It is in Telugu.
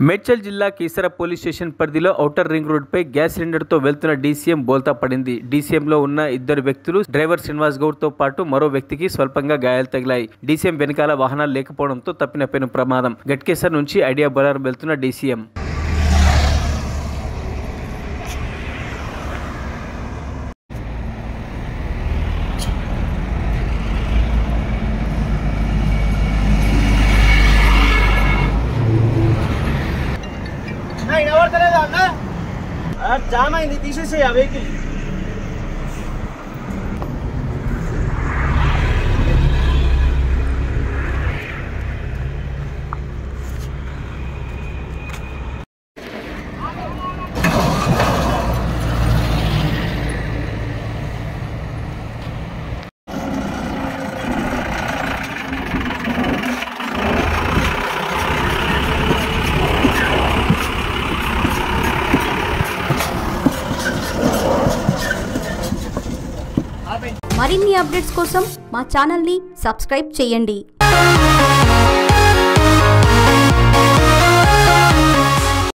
మేడ్చల్ జిల్లా కీసర పోలీస్ స్టేషన్ పరిధిలో ఔటర్ రింగ్ రోడ్డుపై గ్యాస్ సిలిండర్తో వెళ్తున్న డీసీఎం బోల్తా పడింది. డీసీఎంలో ఉన్న ఇద్దరు వ్యక్తులు డ్రైవర్ శ్రీనివాస్ గౌడ్తో పాటు మరో వ్యక్తికి స్వల్పంగా గాయాలు తగిలాయి. డీసీఎం వెనకాల వాహనాలు లేకపోవడంతో తప్పిన పెను ప్రమాదం. గట్కేసర్ నుంచి ఐడియా బరార్ వెళ్తున్న డీసీఎం జామ్ అయింది, తీసేసే ఆ వెహికల్. మరిన్ని అప్డేట్స్ కోసం మా ఛానల్ని సబ్స్క్రైబ్ చేయండి.